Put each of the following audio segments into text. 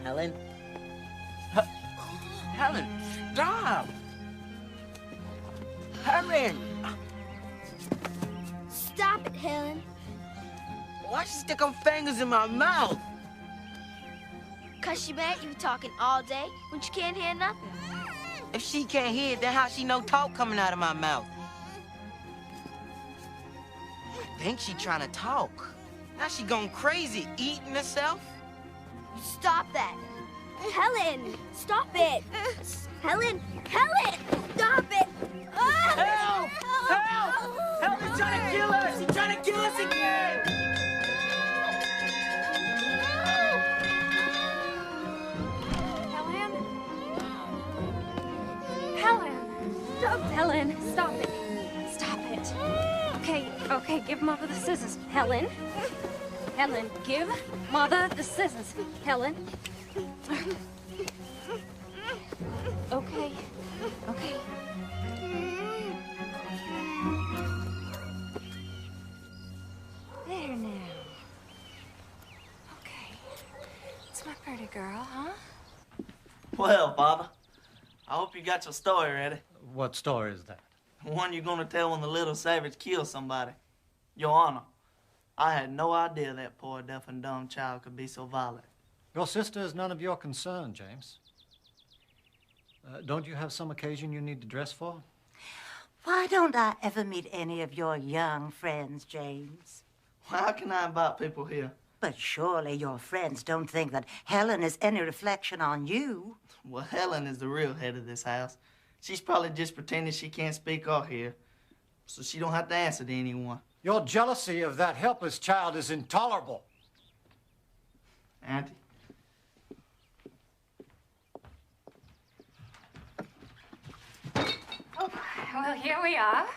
Helen? Helen, stop! Helen! Stop it, Helen. Why'd she stick her fingers in my mouth? 'Cause she mad you talking all day when she can't hear nothing. If she can't hear it, then how she know talk coming out of my mouth? I think she trying to talk. Now she going crazy, eating herself. Stop that. Helen, stop it. Helen, Helen, stop it. Help! Help! Help! She's trying to kill us! She's trying to kill us again! Helen? Helen! Stop, Helen, stop it. Stop it. Okay, give Mother the scissors. Helen? Helen, give Mother the scissors. Helen? Okay. There now. Okay. It's my pretty girl, huh? Well, Father, I hope you got your story ready. What story is that? The one you're gonna tell when the little savage kills somebody. Your Honor, I had no idea that poor deaf and dumb child could be so violent. Your sister is none of your concern, James. Don't you have some occasion you need to dress for? Why don't I ever meet any of your young friends, James? How can I invite people here? But surely your friends don't think that Helen is any reflection on you. Well, Helen is the real head of this house. She's probably just pretending she can't speak or hear, so she don't have to answer to anyone. Your jealousy of that helpless child is intolerable. Auntie? Well, here we are.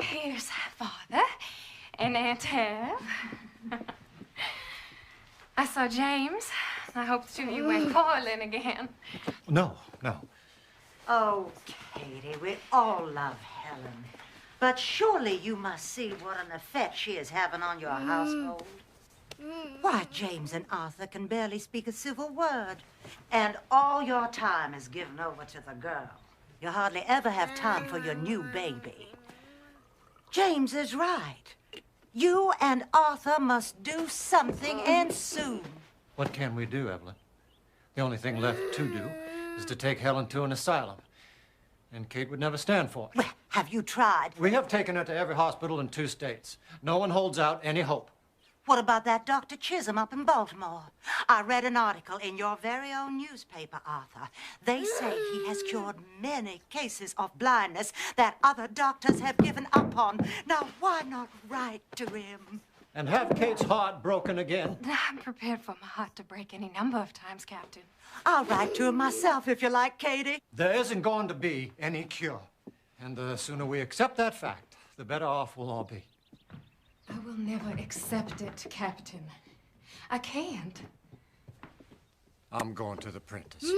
Here's Father and Aunt Tev. I saw James. I hope the two of you went quarreling again. No. Oh, Katie, we all love Helen. But surely you must see what an effect she is having on your household. Why, James and Arthur can barely speak a civil word. And all your time is given over to the girl. You hardly ever have time for your new baby. James is right. You and Arthur must do something, and soon. What can we do, Evelyn? The only thing left to do is to take Helen to an asylum. And Kate would never stand for it. Well, have you tried? We have taken her to every hospital in 2 states. No one holds out any hope. What about that Dr. Chisholm up in Baltimore? I read an article in your very own newspaper, Arthur. They say he has cured many cases of blindness that other doctors have given up on. Now, why not write to him? And have Kate's heart broken again. I'm prepared for my heart to break any number of times, Captain. I'll write to him myself if you like, Katie. There isn't going to be any cure. And the sooner we accept that fact, the better off we'll all be. I will never accept it, Captain. I can't. I'm going to the Prentice.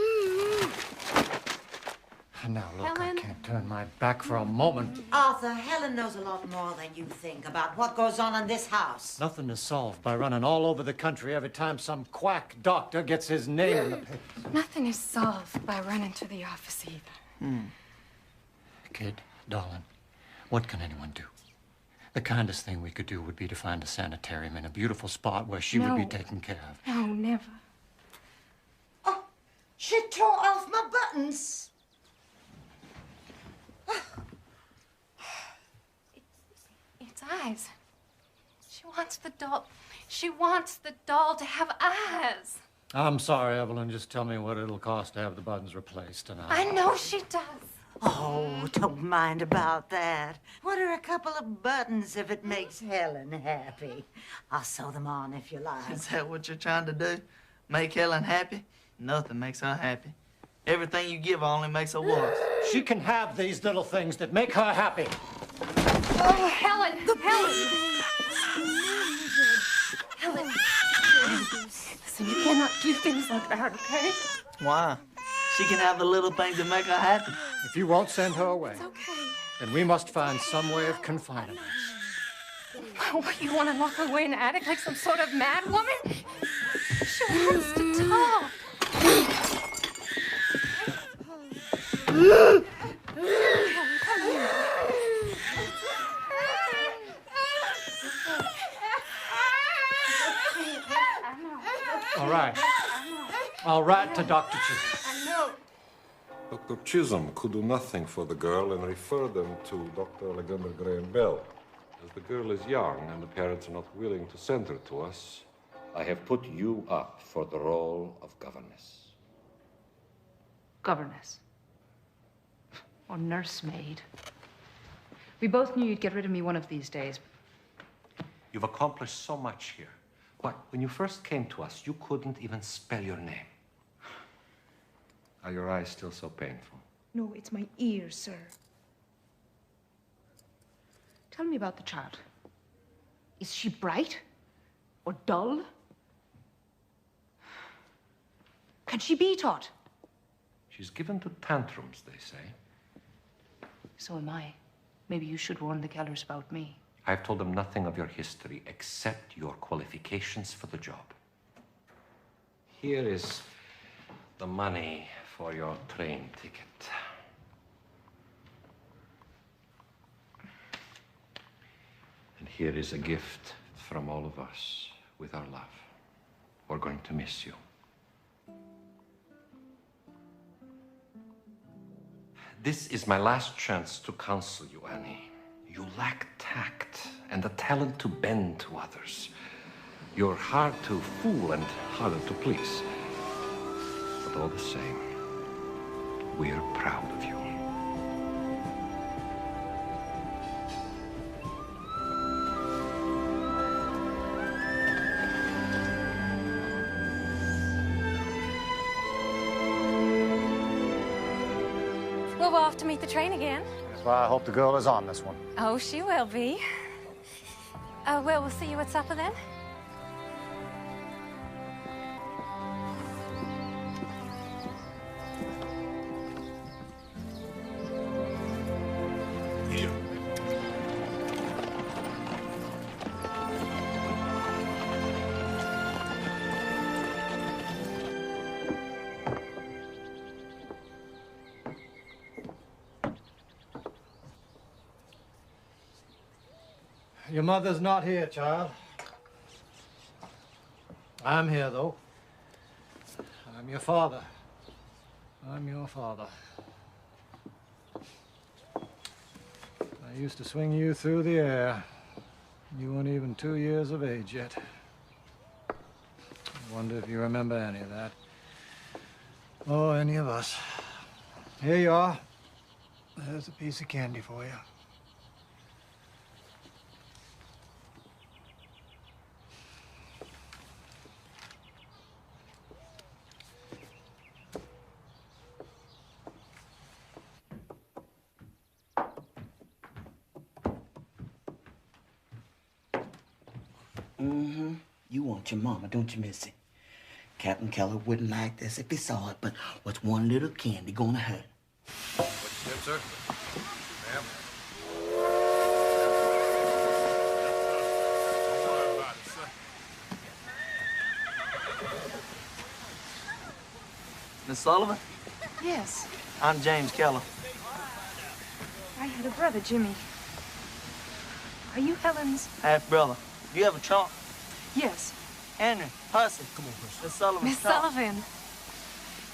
Now, look, Helen? I can't turn my back for a moment. Arthur, Helen knows a lot more than you think about what goes on in this house. Nothing is solved by running all over the country every time some quack doctor gets his name in the papers. Nothing is solved by running to the office either. Kid, darling, what can anyone do? The kindest thing we could do would be to find a sanitarium in a beautiful spot where she would be No. taken care of. No, never. She tore off my buttons. It's eyes. She wants the doll. She wants the doll to have eyes. I'm sorry, Evelyn. Just tell me what it'll cost to have the buttons replaced, and I know she does. Oh, don't mind about that. What are a couple of buttons if it makes Helen happy? I'll sew them on if you like. Is that what you're trying to do? Make Helen happy? Nothing makes her happy. Everything you give her only makes her worse. she can have these little things that make her happy. Oh, Helen! Helen! Listen, you cannot do things like that, okay? Why? She can have the little things that make her happy. If you won't send her away, It's okay. then we must find some way of confining her. What, you want to lock her away in the attic like some sort of mad woman? She wants to talk. All right. I'll write to Dr. Chisholm. Dr. Chisholm could do nothing for the girl and refer them to Dr. Alexander Graham Bell. As the girl is young and the parents are not willing to send her to us, I have put you up for the role of governess. Governess. Or nursemaid. We both knew you'd get rid of me one of these days. You've accomplished so much here. But when you first came to us, you couldn't even spell your name. Are your eyes still so painful? No, it's my ears, sir. Tell me about the child. Is she bright? Or dull? Can she be taught? She's given to tantrums, they say. So am I. Maybe you should warn the Kellers about me. I've told them nothing of your history except your qualifications for the job. Here is the money for your train ticket. And here is a gift from all of us with our love. We're going to miss you. This is my last chance to counsel you, Annie. You lack tact and the talent to bend to others. You're hard to fool and harder to please. But all the same, we're proud of you. Well, we'll have to meet the train again. That's why I hope the girl is on this one. Oh, she will be. Well, we'll see you at supper then. here. Your mother's not here, child. I'm here, though. I'm your father. I'm your father. I used to swing you through the air. You weren't even 2 years of age yet. I wonder if you remember any of that. Or any of us. Here you are. There's a piece of candy for you. You want your mama, don't you, Missy? Captain Keller wouldn't like this if he saw it, but what's one little candy gonna hurt? What you said, sir? Ma'am? Don't worry about it, sir. Miss Sullivan, Yes. I'm James Keller. I had a brother, Jimmy. Are you Helen's? Half-brother. Do you have a trunk? Yes. Henry, Hussey. Come on, Miss Sullivan. Miss Sullivan.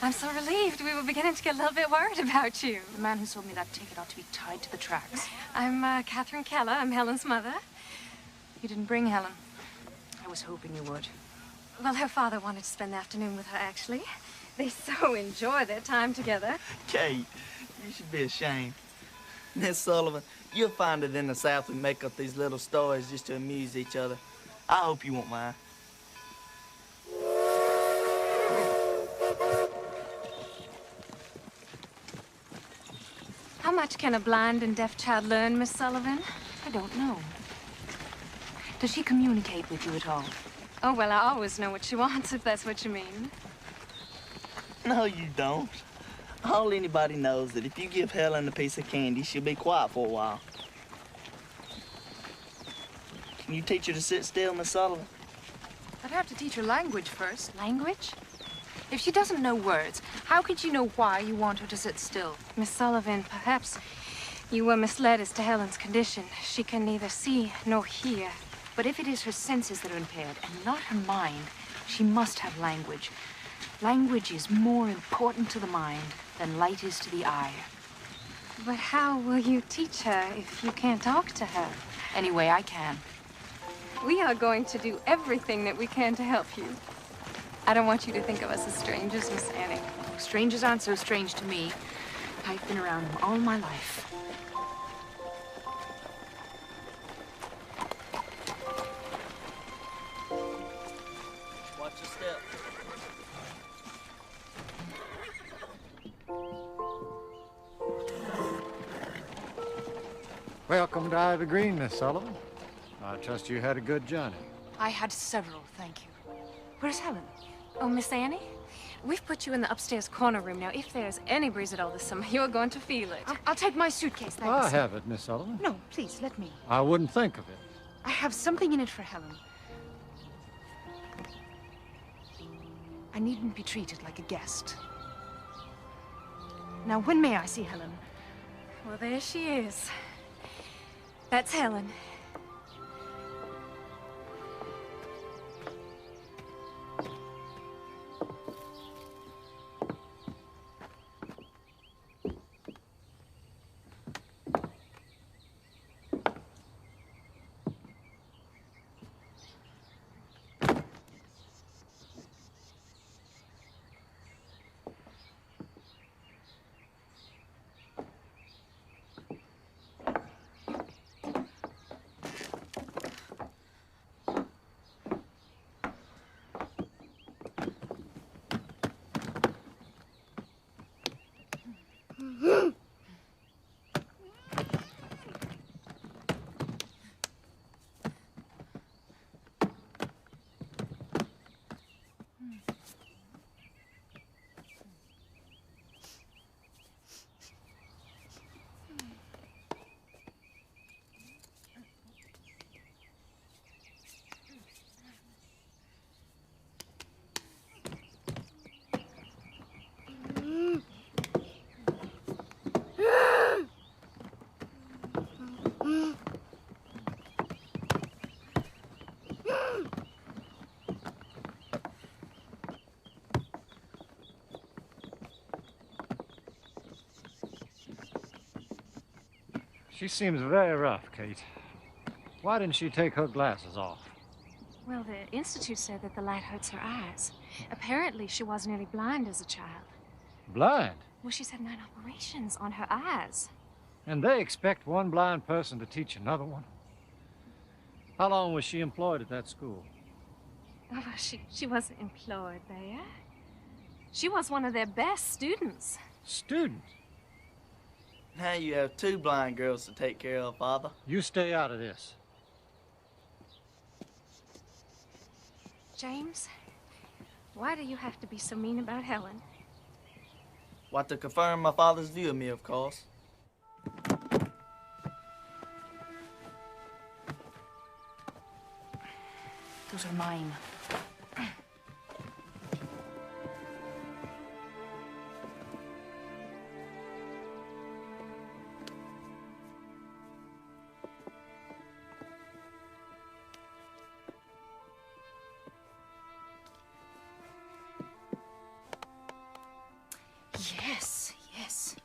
I'm so relieved. We were beginning to get a little bit worried about you. The man who sold me that ticket ought to be tied to the tracks. I'm Catherine Keller. I'm Helen's mother. You didn't bring Helen. I was hoping you would. Well, her father wanted to spend the afternoon with her, actually. They so enjoy their time together. Kate, you should be ashamed. Miss Sullivan, you'll find it in the South we make up these little stories just to amuse each other. I hope you won't mind. How much can a blind and deaf child learn, Miss Sullivan? I don't know. Does she communicate with you at all? Oh, well, I always know what she wants, if that's what you mean. No, you don't. All anybody knows that if you give Helen a piece of candy, she'll be quiet for a while. Can you teach her to sit still, Miss Sullivan? I'd have to teach her language first. Language? If she doesn't know words, how could she know why you want her to sit still? Miss Sullivan, perhaps you were misled as to Helen's condition. She can neither see nor hear. But if it is her senses that are impaired and not her mind, she must have language. Language is more important to the mind than light is to the eye. But how will you teach her if you can't talk to her? Any way I can. We are going to do everything that we can to help you. I don't want you to think of us as strangers, Miss Annie. Strangers aren't so strange to me. I've been around them all my life. Watch your step. Welcome to Ivy Green, Miss Sullivan. I trust you had a good journey. I had several, thank you. Where's Helen? Oh, Miss Annie, we've put you in the upstairs corner room. Now, if there's any breeze at all this summer, you're going to feel it. I'll take my suitcase, thanks. I have it, Miss Sullivan. No, please, let me. I wouldn't think of it. I have something in it for Helen. I needn't be treated like a guest. Now, when may I see Helen? Well, there she is. That's Helen. She seems very rough, Kate. Why didn't she take her glasses off? Well, the Institute said that the light hurts her eyes. Apparently, she was nearly blind as a child. Blind? Well, she's had 9 operations on her eyes. And they expect one blind person to teach another one? How long was she employed at that school? Oh, well, she wasn't employed there. She was one of their best students. Student? Now you have 2 blind girls to take care of, Father. You stay out of this. James, why do you have to be so mean about Helen? What, to confirm my father's view of me, of course. Those are mine. Yes, yes.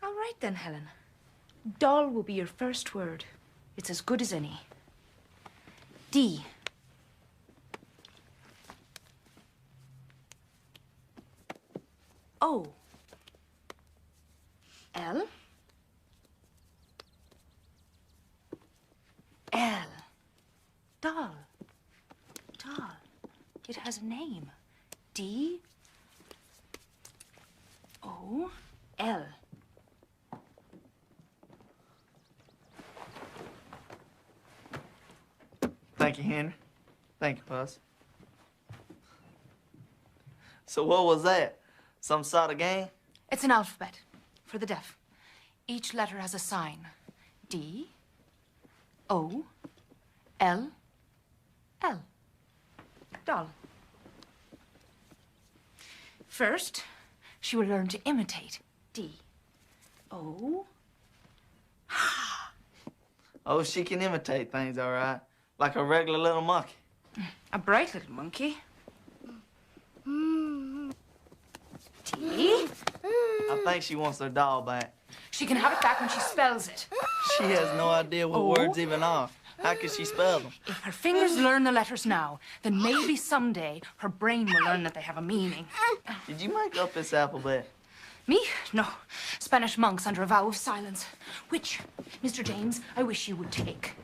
All right then, Helen. Doll will be your first word. It's as good as any. D. O. L. L. Doll. Doll. It has a name. D. O. L. Thank you, Henry. Thank you, Puss. So what was that? Some sort of game? It's an alphabet for the deaf. Each letter has a sign. D. O. L. L. Doll. First, she will learn to imitate D. O. Oh, she can imitate things, all right. Like a regular little monkey. A bright little monkey. D. I think she wants her doll back. She can have it back when she spells it. She has no idea what O. words even are. How can she spell them? If her fingers learn the letters now, then maybe someday her brain will learn that they have a meaning. Did you make up this alphabet? Me? No. Spanish monks under a vow of silence. Which, Mr. James, I wish you would take.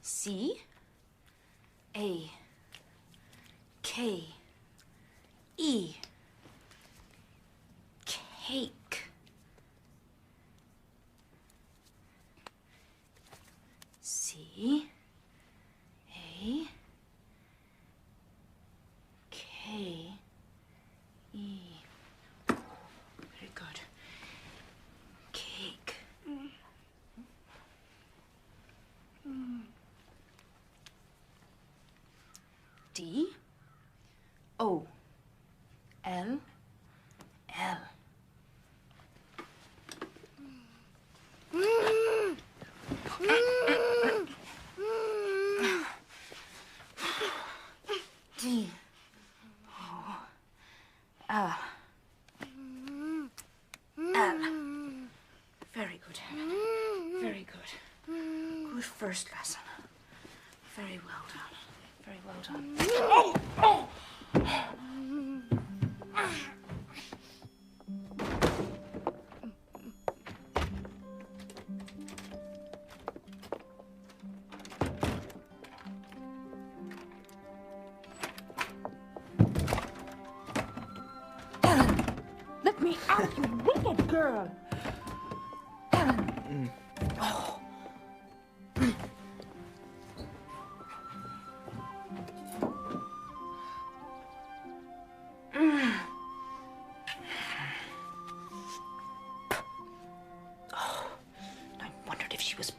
C. A. K. E. Cake. C. A. K. E. Very good. Cake. D. O. L. L. D. O. L. L. Very good, Helen. Very good. Good first lesson. Very well done. Very well done. Oh! Oh! Helen, let me out, you wicked girl. Helen. Oh.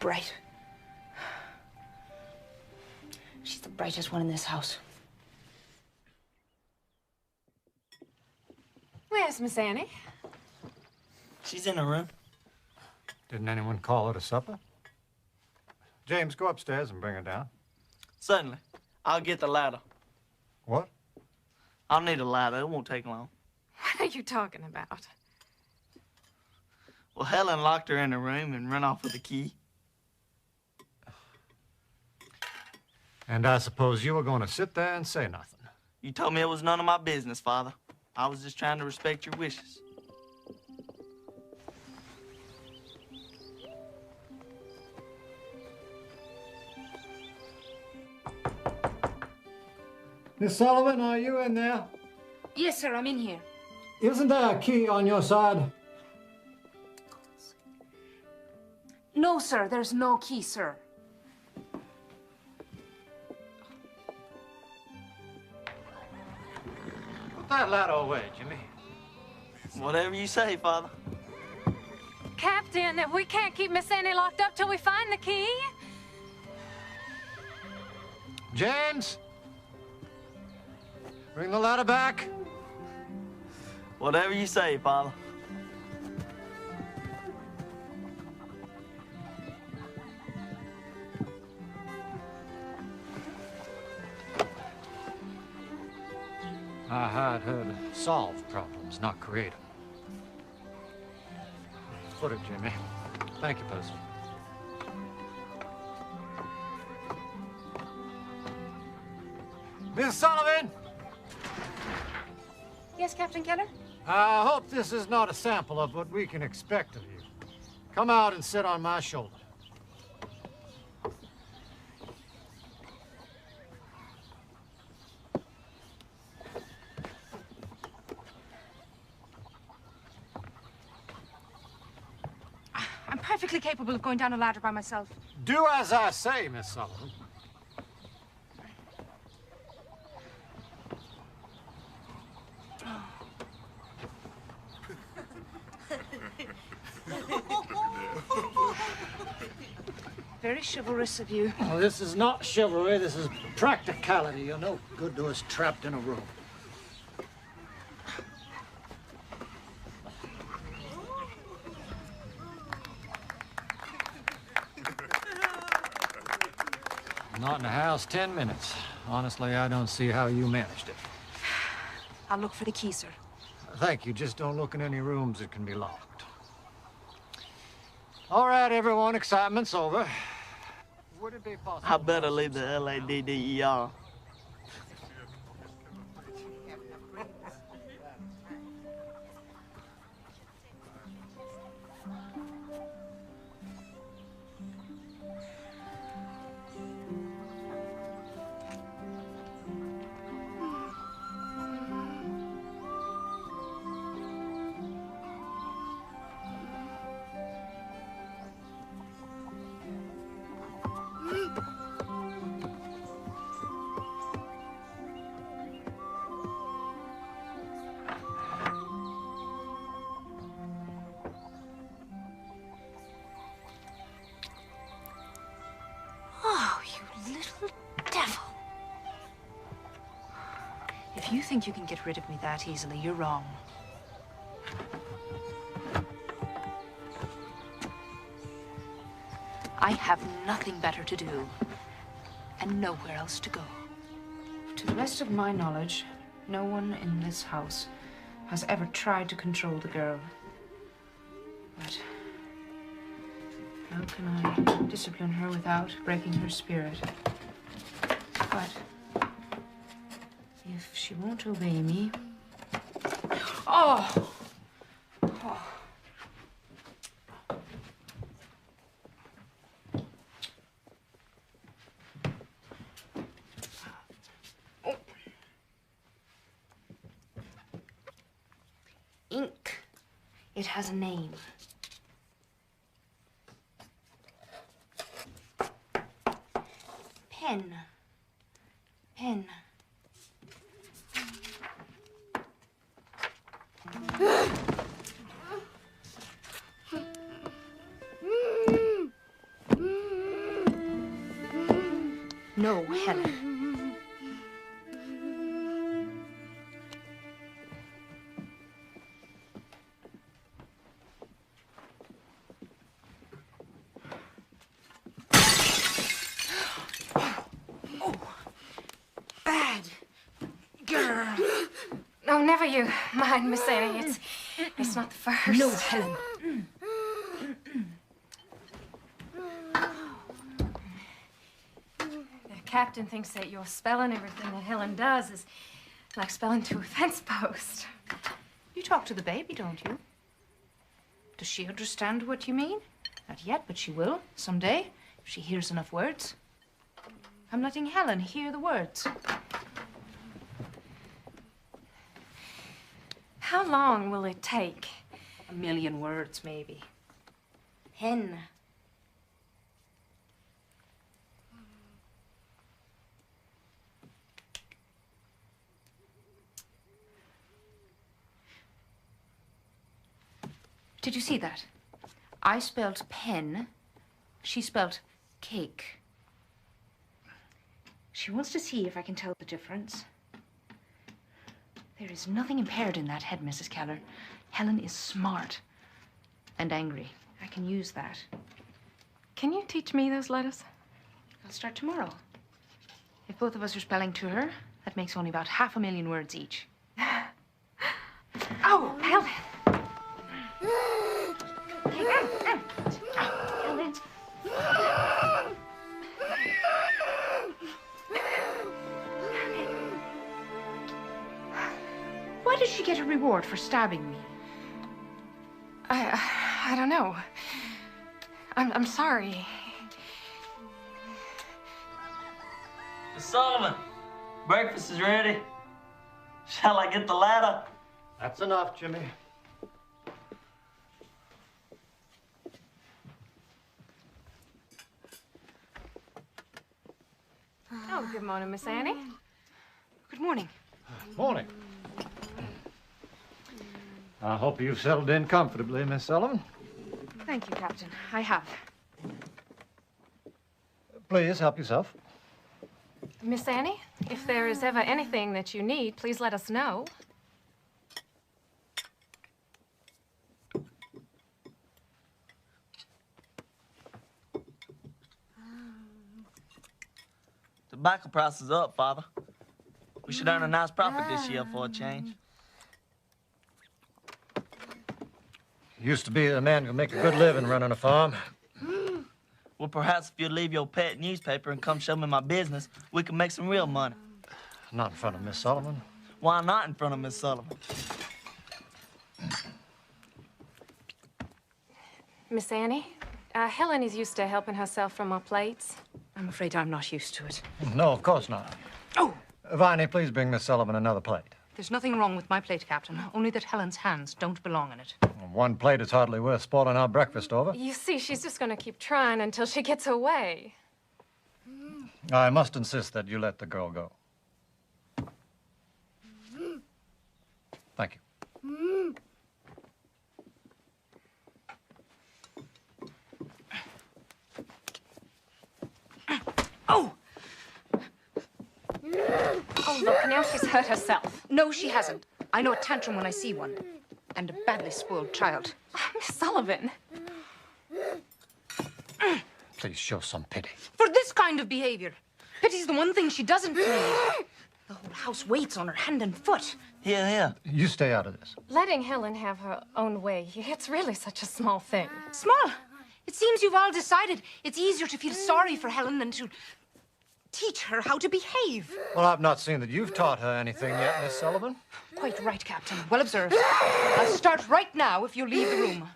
Bright. She's the brightest one in this house. Where's Miss Annie? She's in her room. Didn't anyone call her to supper? James, go upstairs and bring her down. Certainly. I'll get the ladder. What? I'll need a ladder. It won't take long. What are you talking about? Well, Helen locked her in her room and ran off with the key. And I suppose you were going to sit there and say nothing. You told me it was none of my business, Father. I was just trying to respect your wishes. Miss Sullivan, are you in there? Yes, sir, I'm in here. Isn't there a key on your side? No, sir, there's no key, sir. Put that ladder away, Jimmy. Whatever you say, Father. Captain, we can't keep Miss Annie locked up till we find the key. James! Bring the ladder back. Whatever you say, Father. I hired her to solve problems, not create them. Put it, Jimmy. Thank you, Percy. Miss Sullivan! Yes, Captain Keller? I hope this is not a sample of what we can expect of you. Come out and sit on my shoulder. I'm perfectly capable of going down a ladder by myself. Do as I say, Miss Sullivan. Very chivalrous of you. Oh, this is not chivalry, this is practicality. You're no good to us trapped in a room. Not in the house 10 minutes. Honestly, I don't see how you managed it. I'll look for the key, sir. Thank you. Just don't look in any rooms that can be locked. All right, everyone. Excitement's over. Would it be possible? I better leave the LADDER. Oh, you little devil. If you think you can get rid of me that easily, you're wrong. I have nothing better to do, and nowhere else to go. To the best of my knowledge, no one in this house has ever tried to control the girl. But how can I discipline her without breaking her spirit? But if she won't obey me... Oh! Oh. Ink. It has a name. Pen. Pen. No, Helen. Bad girl. Oh, never you mind, Miss Annie. It's not the first. No, Helen. The captain thinks that your spelling everything that Helen does is like spelling to a fence post. You talk to the baby, don't you? Does she understand what you mean? Not yet, but she will someday if she hears enough words. I'm letting Helen hear the words. How long will it take? 1,000,000 words, maybe. Hen. Did you see that? I spelled pen. She spelled cake. She wants to see if I can tell the difference. There is nothing impaired in that head, Mrs. Keller. Helen is smart and angry. I can use that. Can you teach me those letters? I'll start tomorrow. If both of us are spelling to her, that makes only about 500,000 words each. Oh, Helen! Helen. Why did she get a reward for stabbing me? I don't know. I'm sorry. Miss Sullivan, breakfast is ready. Shall I get the ladder? That's enough, Jimmy. Oh, good morning, Miss Annie. Good morning. Morning. I hope you've settled in comfortably, Miss Sullivan. Thank you, Captain. I have. Please help yourself. Miss Annie, if there is ever anything that you need, please let us know. Tobacco price is up, Father. We should earn a nice profit this year for a change. Used to be a man who make a good living running a farm. Well, perhaps if you leave your pet newspaper and come show me my business, we can make some real money. Not in front of Miss Sullivan. Why not in front of Miss Sullivan? Miss Annie, Helen is used to helping herself from our plates. I'm afraid I'm not used to it. No, of course not. Oh! Viney, please bring Miss Sullivan another plate. There's nothing wrong with my plate, Captain. Only that Helen's hands don't belong in it. One plate is hardly worth spoiling our breakfast over. You see, she's just going to keep trying until she gets her way. I must insist that you let the girl go. Thank you. Oh! Oh, look, now she's hurt herself. No, she hasn't. I know a tantrum when I see one. And a badly spoiled child. Miss Sullivan. Please show some pity. For this kind of behavior. Pity's the one thing she doesn't need. The whole house waits on her hand and foot. Here. You stay out of this. Letting Helen have her own way, it's really such a small thing. Small? It seems you've all decided it's easier to feel sorry for Helen than to teach her how to behave. Well, I've not seen that you've taught her anything yet, Miss Sullivan. Quite right, Captain. Well observed. I'll start right now if you'll leave the room.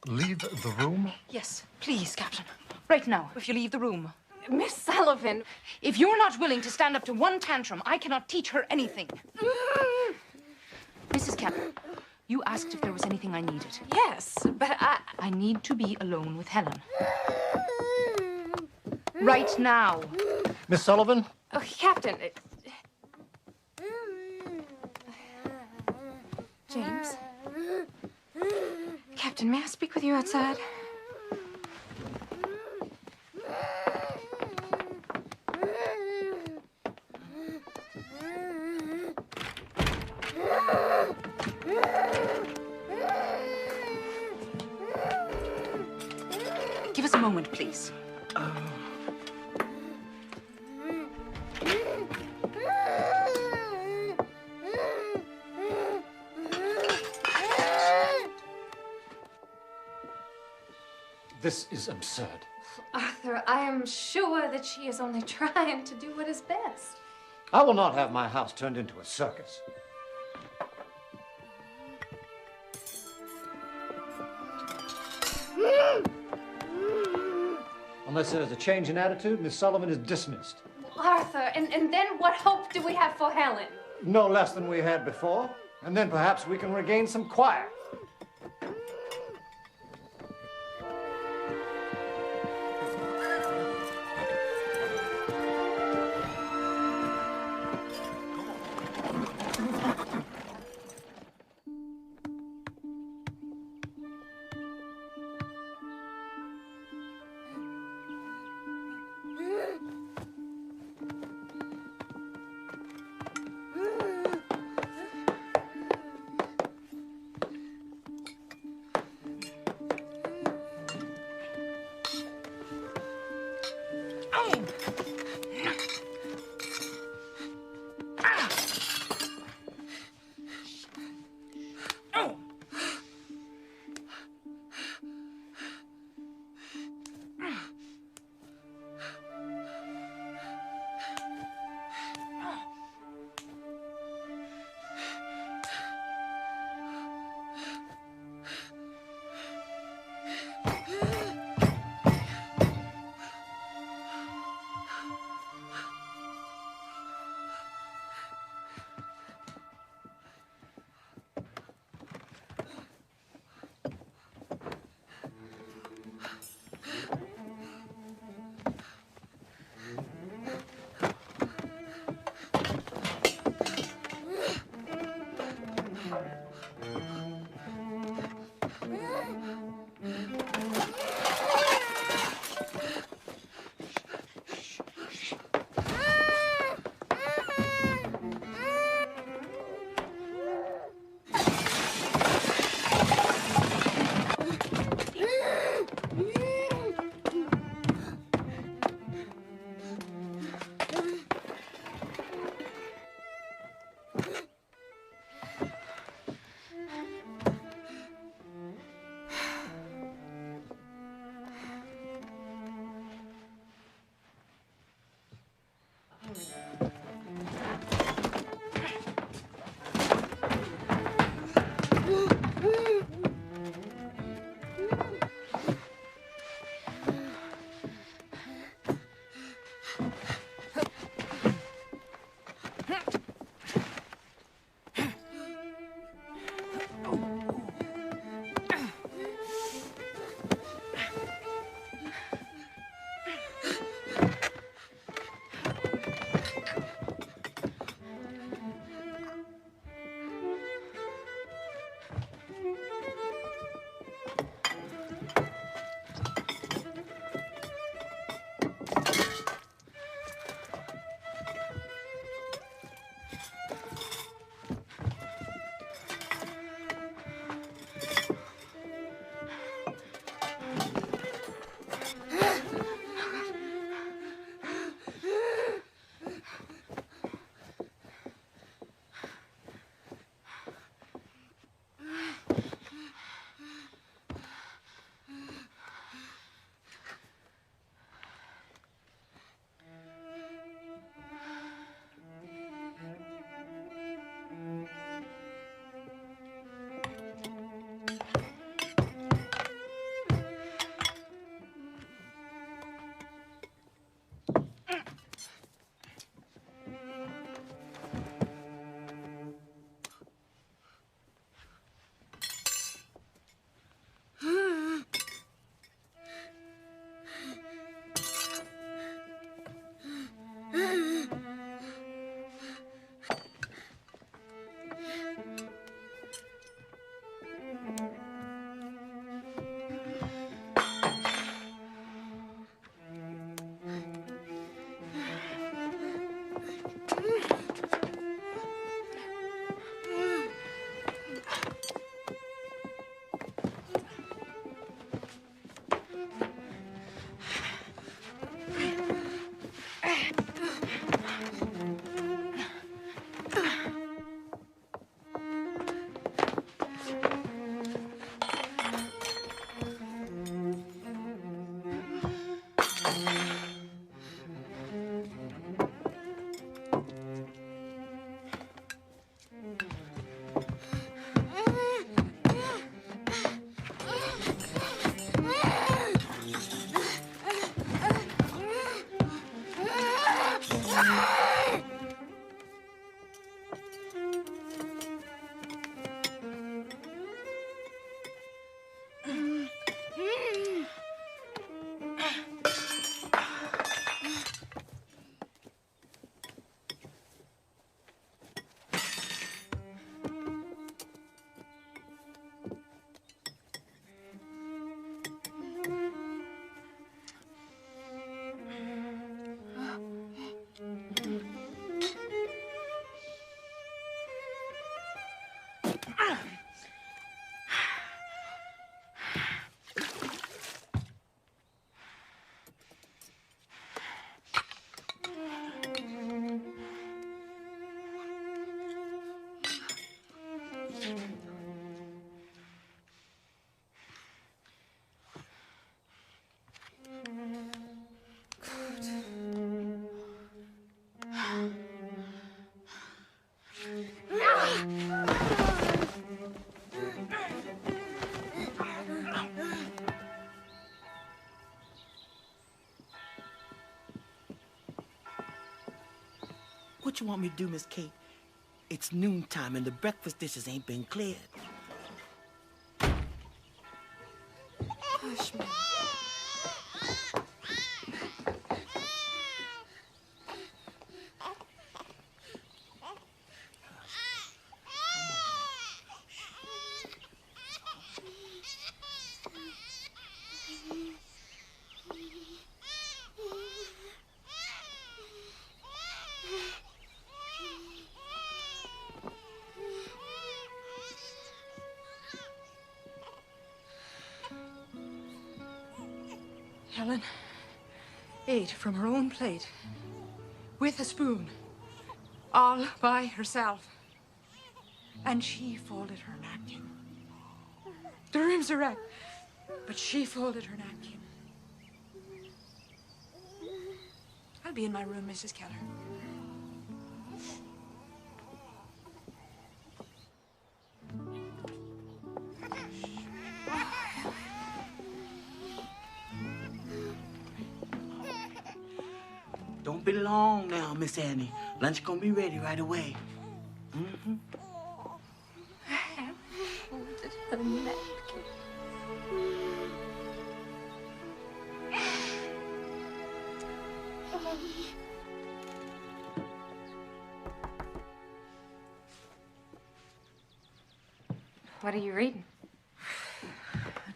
Leave the room? Yes, please, Captain. Right now, if you leave the room. Miss Sullivan. If you're not willing to stand up to one tantrum, I cannot teach her anything. Mrs. Keller, you asked if there was anything I needed. Yes, but I need to be alone with Helen. Right now. Miss Sullivan? Oh, Captain. James? Captain, may I speak with you outside? Give us a moment, please. This is absurd. Arthur, I am sure that she is only trying to do what is best. I will not have my house turned into a circus. Unless there's a change in attitude, Miss Sullivan is dismissed. Arthur, and then what hope do we have for Helen? No less than we had before. And then perhaps we can regain some quiet. home! what you want me to do, Miss Kate? It's noontime and the breakfast dishes ain't been cleared. Hush, man. Helen ate from her own plate with a spoon, all by herself. And she folded her napkin. The room's a wreck, but she folded her napkin. I'll be in my room, Mrs. Keller. Don't be long now, Miss Annie. Lunch gonna be ready right away. Mm-hmm. I folded her napkin. What are you reading?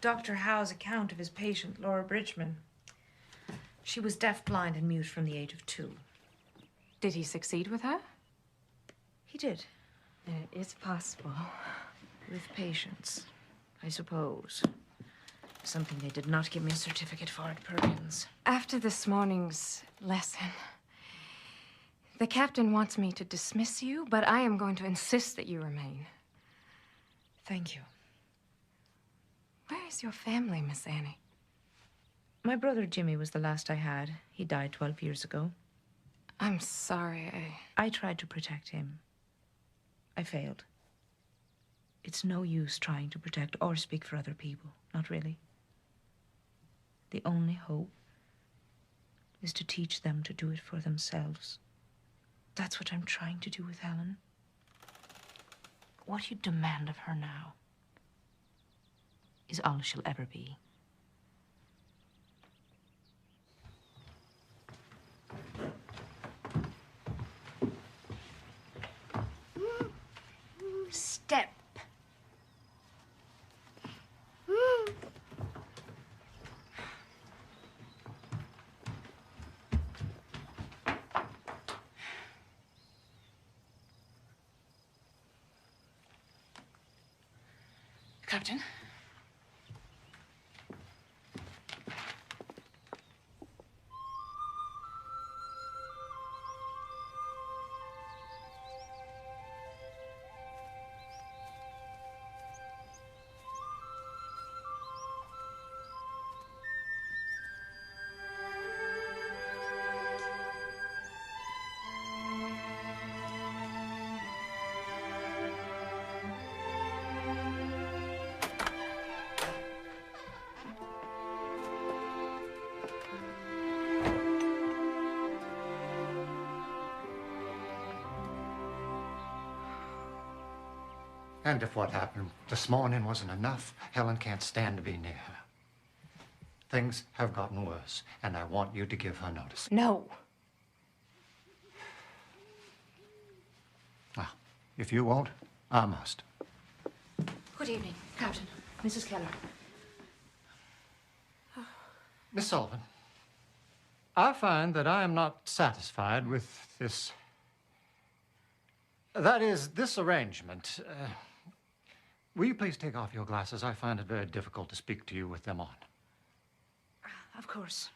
Dr. Howe's account of his patient, Laura Bridgman. She was deaf, blind, and mute from the age of 2. Did he succeed with her? He did. It is possible. With patience, I suppose. Something they did not give me a certificate for at Perkins. After this morning's lesson, the captain wants me to dismiss you, but I am going to insist that you remain. Thank you. Where is your family, Miss Annie? My brother Jimmy was the last I had. He died 12 years ago. I'm sorry. I tried to protect him. I failed. It's no use trying to protect or speak for other people. Not really. The only hope is to teach them to do it for themselves. That's what I'm trying to do with Helen. What you demand of her now is all she'll ever be. Step. Captain? And if what happened this morning wasn't enough, Helen can't stand to be near her. Things have gotten worse, and I want you to give her notice. No. Well, if you won't, I must. Good evening, Captain. Mrs. Keller. Miss Sullivan, I find that I am not satisfied with this. That is, this arrangement. Will you please take off your glasses? I find it very difficult to speak to you with them on. Of course.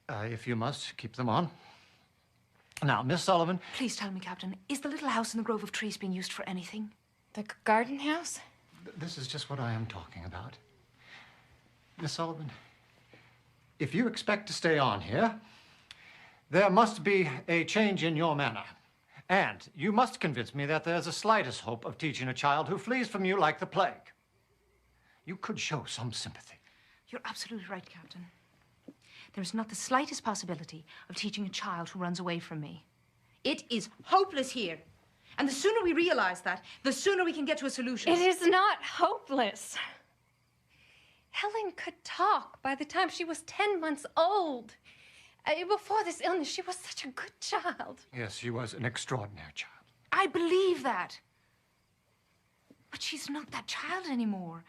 If you must, keep them on. Now, Miss Sullivan. Please tell me, Captain, is the little house in the grove of trees being used for anything? The garden house? This is just what I am talking about. Miss Sullivan, if you expect to stay on here, there must be a change in your manner. And you must convince me that there's the slightest hope of teaching a child who flees from you like the plague. You could show some sympathy. You're absolutely right, Captain. There is not the slightest possibility of teaching a child who runs away from me. It is hopeless here. And the sooner we realize that, the sooner we can get to a solution. It is not hopeless. Helen could talk by the time she was 10 months old. Before this illness, she was such a good child. Yes, she was an extraordinary child. I believe that. But she's not that child anymore.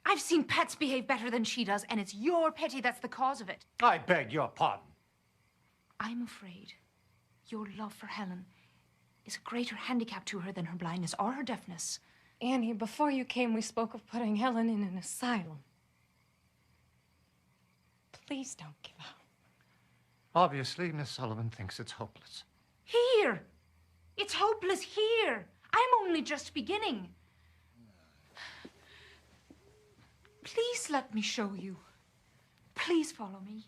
I've seen pets behave better than she does, and it's your pity that's the cause of it. I beg your pardon. I'm afraid your love for Helen is a greater handicap to her than her blindness or her deafness. Annie, before you came, we spoke of putting Helen in an asylum. Please don't give up. Obviously, Miss Sullivan thinks it's hopeless. Here! It's hopeless here. I'm only just beginning. Please let me show you. Please follow me.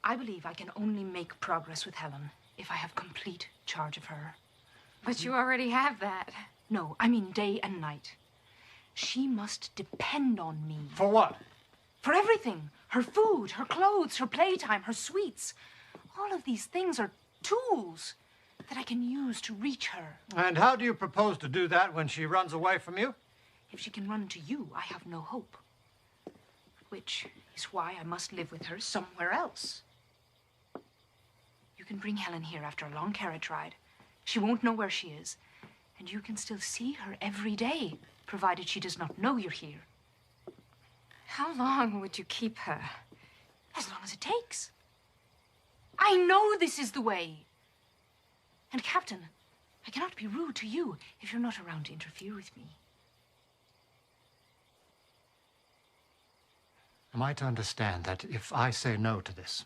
I believe I can only make progress with Helen if I have complete charge of her. But you already have that. No, I mean day and night. She must depend on me. For what? For everything. Her food, her clothes, her playtime, her sweets. All of these things are tools that I can use to reach her. And how do you propose to do that when she runs away from you? If she can run to you, I have no hope. Which is why I must live with her somewhere else. You can bring Helen here after a long carriage ride. She won't know where she is. And you can still see her every day, provided she does not know you're here. How long would you keep her? As long as it takes. I know this is the way. And, Captain, I cannot be rude to you if you're not around to interfere with me. Am I to understand that if I say no to this,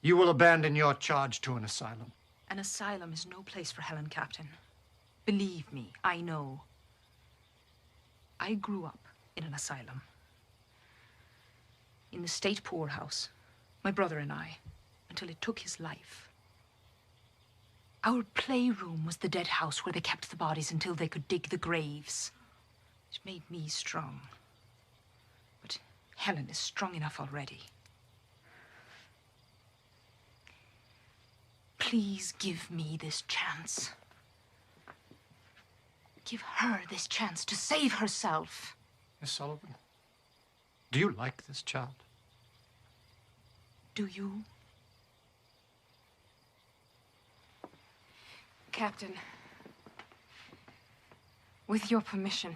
you will abandon your charge to an asylum? An asylum is no place for Helen, Captain. Believe me, I know. I grew up in an asylum. In the state poorhouse, my brother and I, until it took his life. Our playroom was the dead house where they kept the bodies until they could dig the graves. It made me strong. But Helen is strong enough already. Please give me this chance. Give her this chance to save herself. Miss Sullivan, do you like this child? Do you? Captain, with your permission.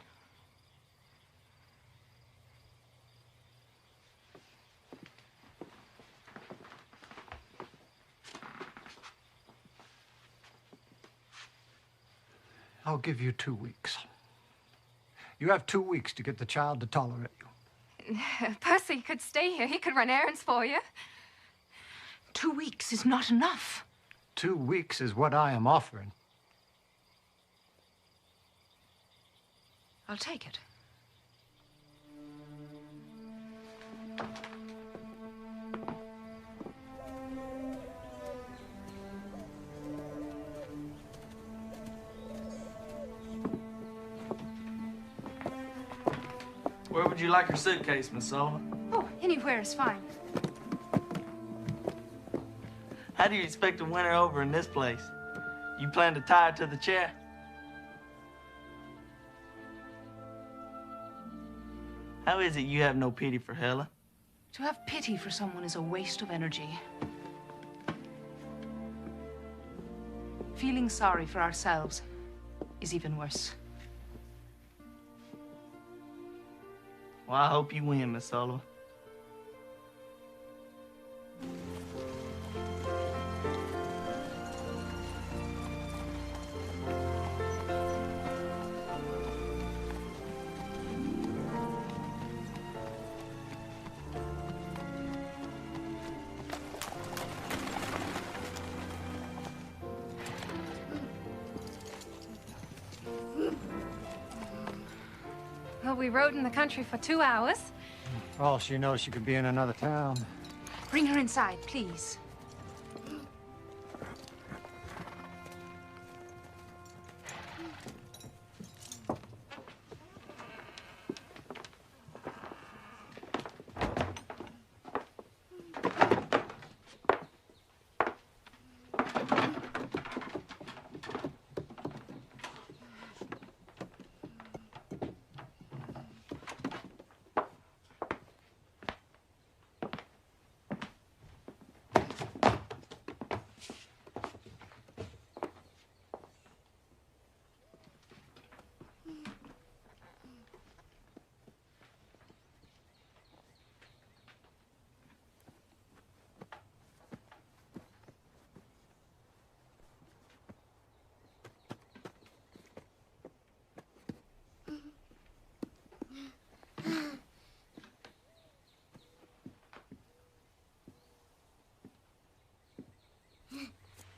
I'll give you 2 weeks. You have 2 weeks to get the child to tolerate you. Percy could stay here. He could run errands for you. 2 weeks is not enough. 2 weeks is what I am offering. I'll take it. Where would you like your suitcase, Miss Sullivan? Oh, anywhere is fine. How do you expect to win her over in this place? You plan to tie her to the chair? How is it you have no pity for Helen? To have pity for someone is a waste of energy. Feeling sorry for ourselves is even worse. Well, I hope you win, Miss Sullivan. Well, we rode in the country for 2 hours. For all she knows, she could be in another town. Bring her inside, please.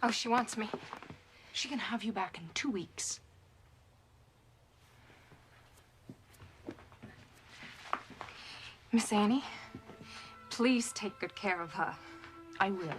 Oh, she wants me. She can have you back in 2 weeks. Miss Annie, please take good care of her. I will.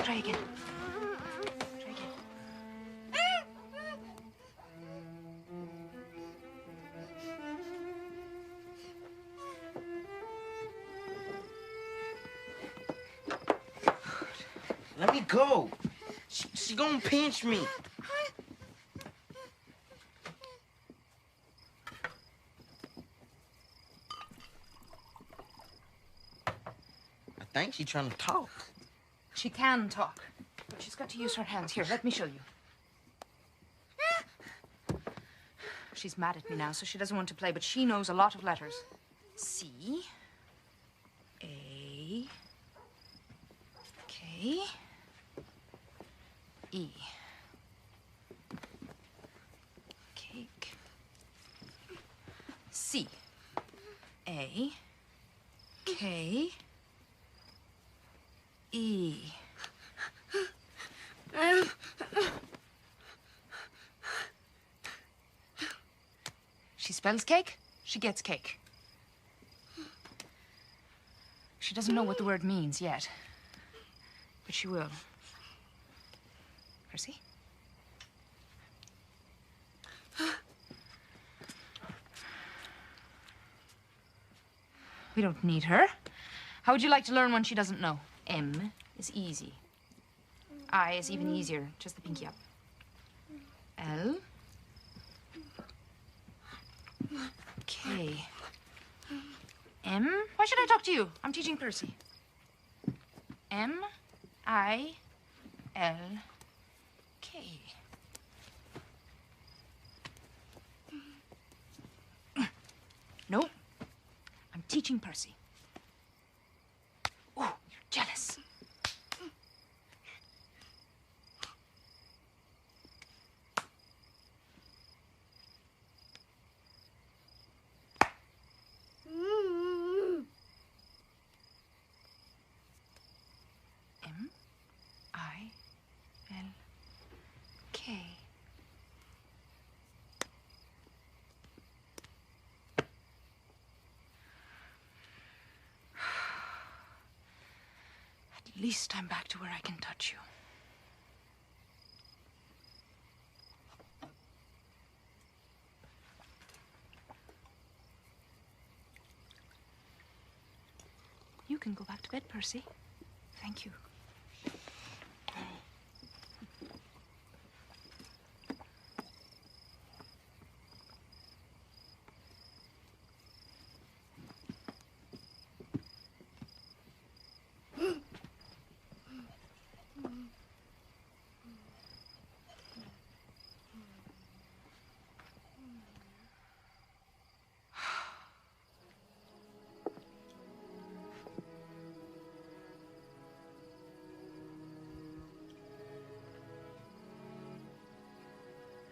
Try again. Try again. Let me go. She gonna pinch me. I think she's trying to talk. She can talk, but she's got to use her hands. Here, let me show you. She's mad at me now, so she doesn't want to play, but she knows a lot of letters. C, A, K, E. Cake. C, A, K, E. She spells cake, she gets cake. She doesn't know what the word means yet, but she will. Percy? We don't need her. How would you like to learn one she doesn't know? M is easy. I is even easier, just the pinky up. L. K. M. Why should I talk to you? I'm teaching Percy. M-I-L-K. Nope. I'm teaching Percy. Oh, you're jealous. M-I-L-K. At least I'm back to where I can touch you. You can go back to bed, Percy. Thank you.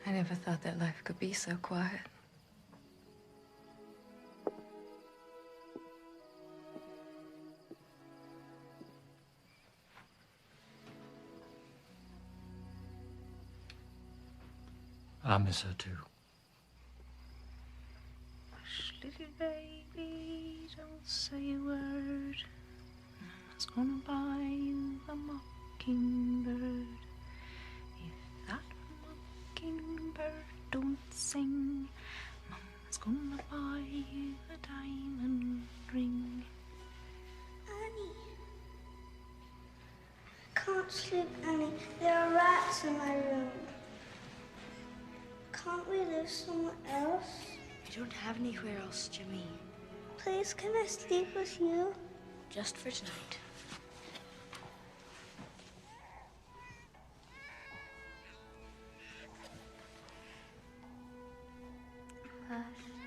I never thought that life could be so quiet. I miss her too. Hush, little baby, don't say a word. Mama's gonna buy you a mockingbird. If that mockingbird don't sing, Mama's gonna buy you a diamond ring. Annie. I can't sleep, Annie. There are rats in my room. Can't we live somewhere else? We don't have anywhere else, Jimmy. Please, can I sleep with you? Just for tonight. Hush,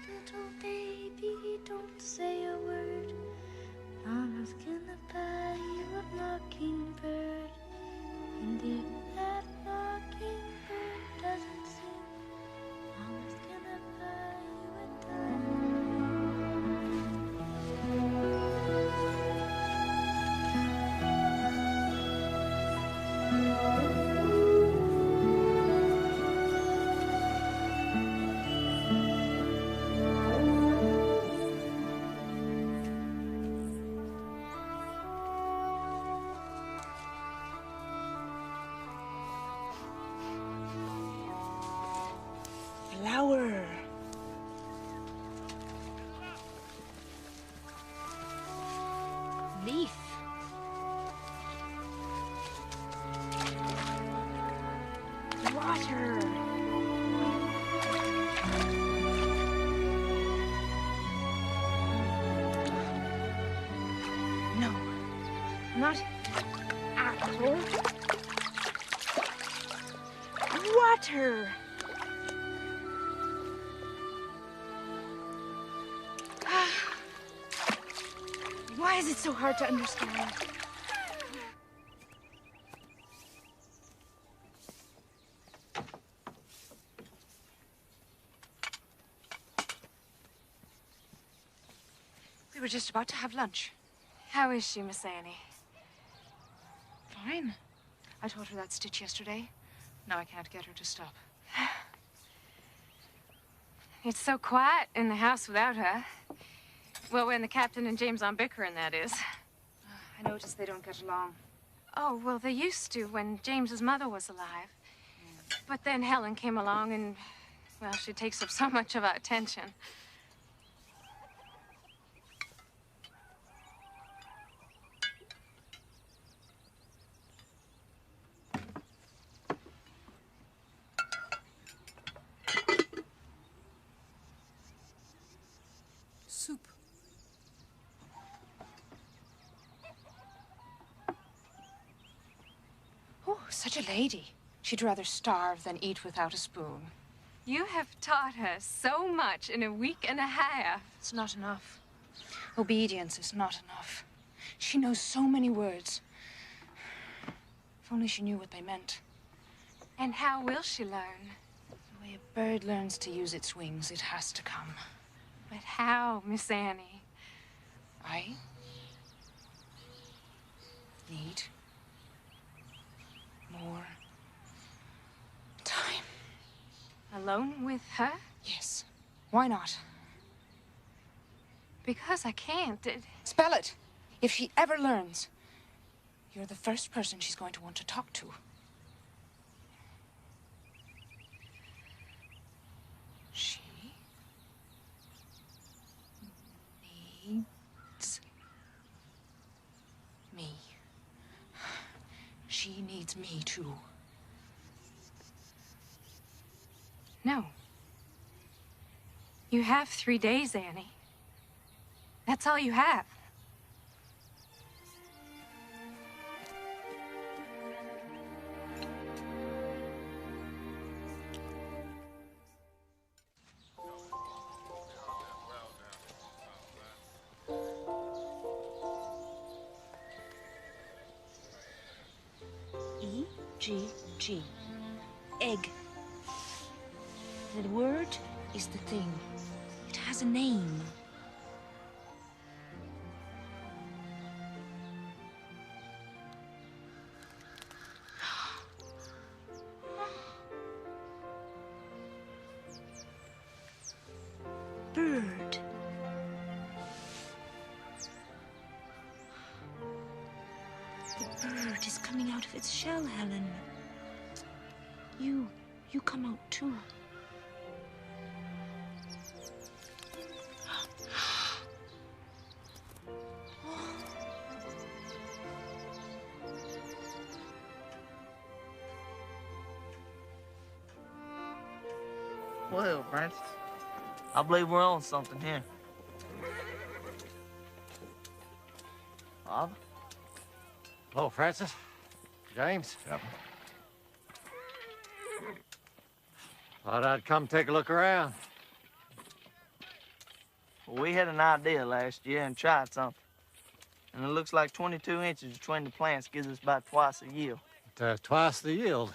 little baby, don't say a word. Mama's gonna buy you a mockingbird. And if that mockingbird doesn't sing, Mama's gonna buy you a Flower. Leaf. Water. No, not apple. Water. Why is it so hard to understand? We were just about to have lunch. How is she, Miss Annie? Fine. I taught her that stitch yesterday. Now I can't get her to stop. It's so quiet in the house without her. Well, when the captain and James aren't bickering, that is. I noticed they don't get along. Oh, well, they used to when James's mother was alive. But then Helen came along and, well, she takes up so much of our attention. Soup. Such a lady. She'd rather starve than eat without a spoon. You have taught her so much in a week and a half. It's not enough. Obedience is not enough. She knows so many words. If only she knew what they meant. And how will she learn? The way a bird learns to use its wings, it has to come. But how, Miss Annie? I need more time. Alone with her? Yes. Why not? Because I can't. Spell it. If she ever learns, you're the first person she's going to want to talk to. She needs me. She needs me too. No. You have 3 days, Annie. That's all you have. E-G-G. Egg. The word is the thing. It has a name. Bird. The bird is coming out of its shell, Helen. You come out too. Well, Francis, I believe we're on something here. Father? Hello, Francis. James? Yep. Thought I'd come take a look around. Well, we had an idea last year and tried something. And it looks like 22 inches between the plants gives us about twice the yield. Twice the yield.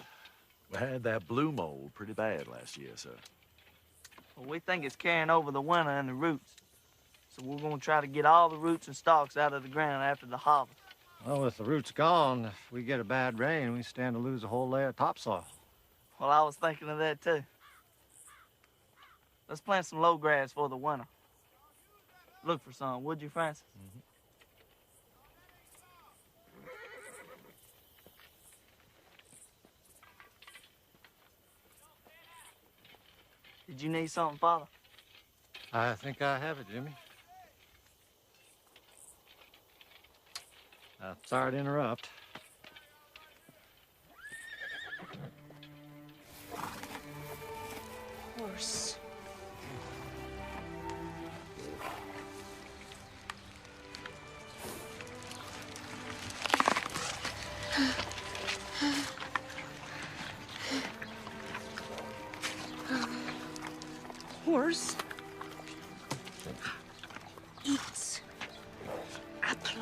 We had that blue mold pretty bad last year, sir. Well, we think it's carrying over the winter and the roots. So we're going to try to get all the roots and stalks out of the ground after the harvest. Well, with the roots gone, if we get a bad rain, we stand to lose a whole layer of topsoil. Well, I was thinking of that, too. Let's plant some low grass for the winter. Look for some, would you, Francis? Mm-hmm. Did you need something, Father? I think I have it, Jimmy. Sorry to interrupt. Horse. Horse eats apple.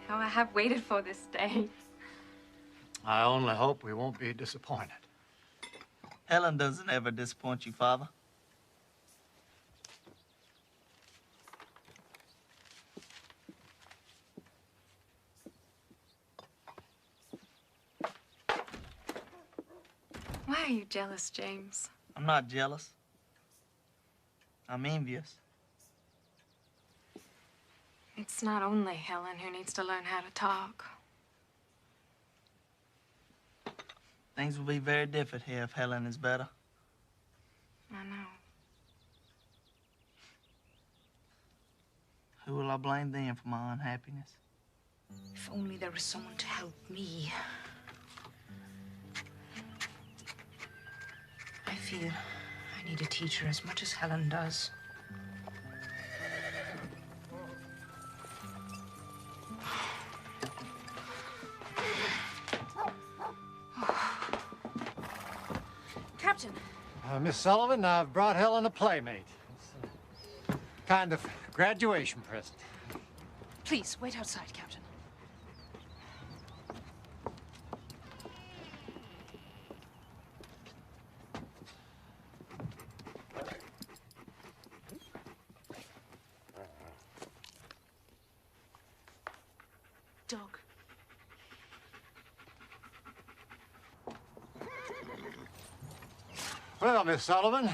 How I have waited for this day. I only hope we won't be disappointed. Helen doesn't ever disappoint you, Father. Why are you jealous, James? I'm not jealous. I'm envious. It's not only Helen who needs to learn how to talk. Things will be very different here if Helen is better. I know. Who will I blame then for my unhappiness? If only there was someone to help me. I feel I need a teacher as much as Helen does. Captain. Miss Sullivan, I've brought Helen a playmate. It's a kind of graduation present. Please, wait outside, Captain. Doug. Well, Miss Sullivan,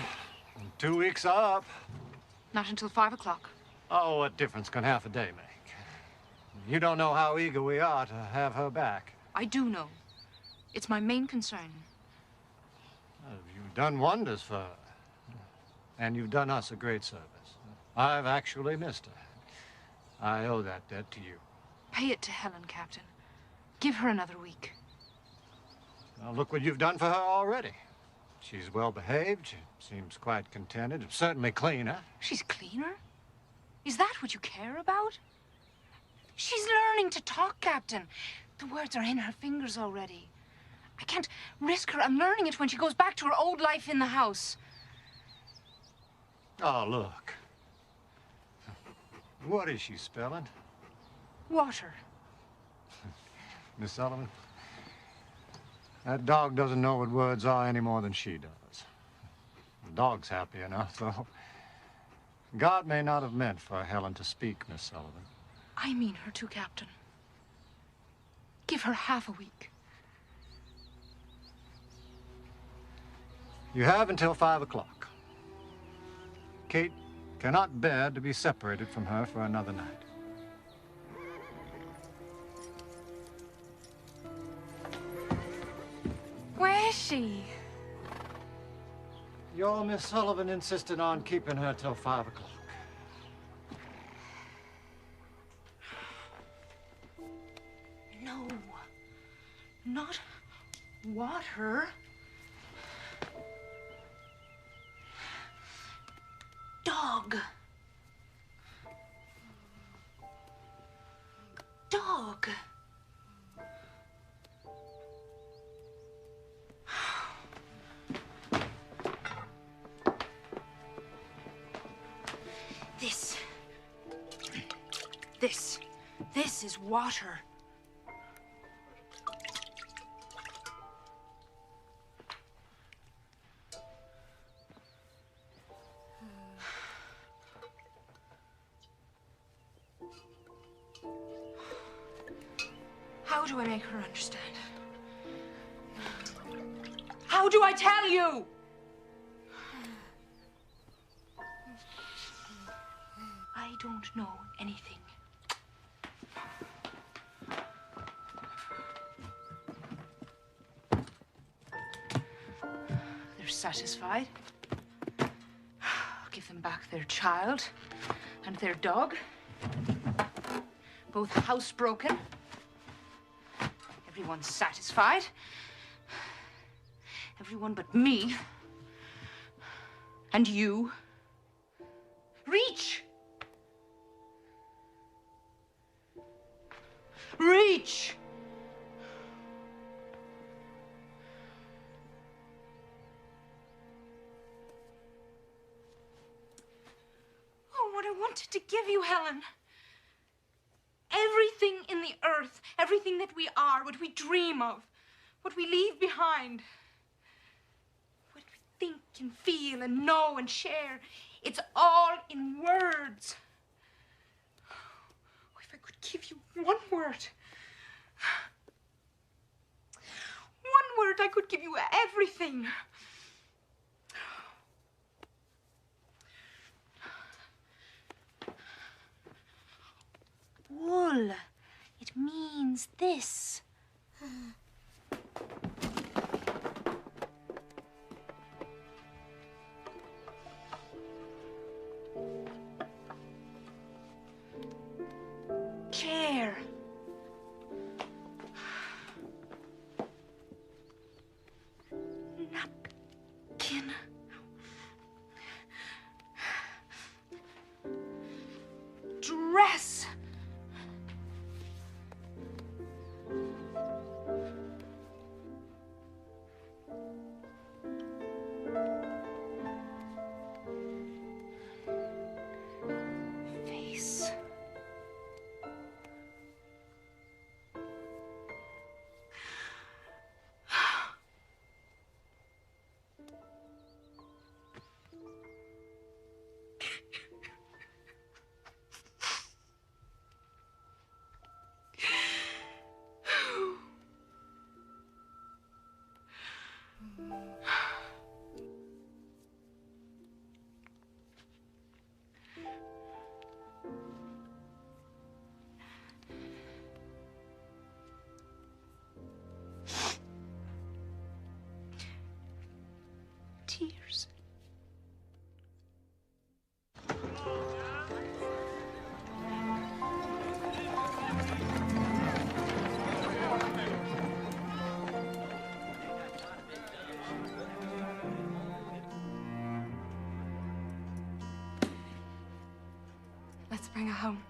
2 weeks are up. Not until 5 o'clock. Oh, what difference can half a day make? You don't know how eager we are to have her back. I do know. It's my main concern. You've done wonders for her. And you've done us a great service. I've actually missed her. I owe that debt to you. Pay it to Helen, Captain. Give her another week. Now, look what you've done for her already. She's well behaved. She seems quite contented. Certainly cleaner. She's cleaner? Is that what you care about? She's learning to talk, Captain. The words are in her fingers already. I can't risk her unlearning it when she goes back to her old life in the house. Oh, look. What is she spelling? Water. Miss Sullivan, that dog doesn't know what words are any more than she does. The dog's happy enough, though. God may not have meant for Helen to speak, Miss Sullivan. I mean her too, Captain. Give her half a week. You have until 5 o'clock. Kate cannot bear to be separated from her for another night. Where is she? Your Miss Sullivan insisted on keeping her till 5 o'clock. No. Not water. Dog. Dog. This is water. How do I make her understand? How do I tell you? I don't know anything. They're satisfied. I'll give them back their child and their dog. Both housebroken. Everyone's satisfied. Everyone but me. And you. Reach! Reach! Oh, what I wanted to give you, Helen. Everything in the earth, everything that we are, what we dream of, what we leave behind, what we think and feel and know and share, it's all in words. Oh, if I could give you one word, I could give you everything. wool. It means this. Chair. Napkin. Dress. Face. Tears. Let's bring her home.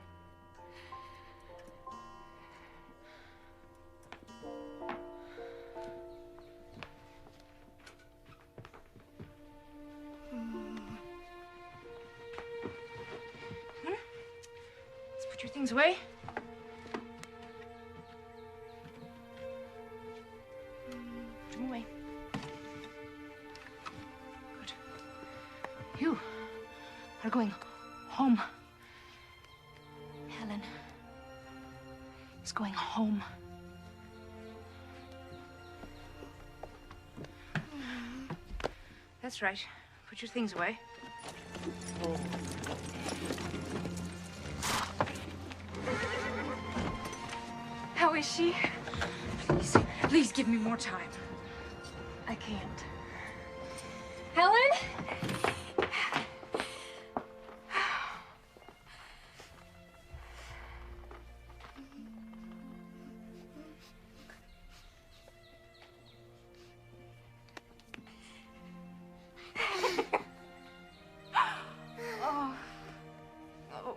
Let's put your things away. Put them away. Good. You are going home. Helen is going home. That's right. Put your things away. How is she? Please give me more time. I can't. Helen? Oh. Oh. Oh.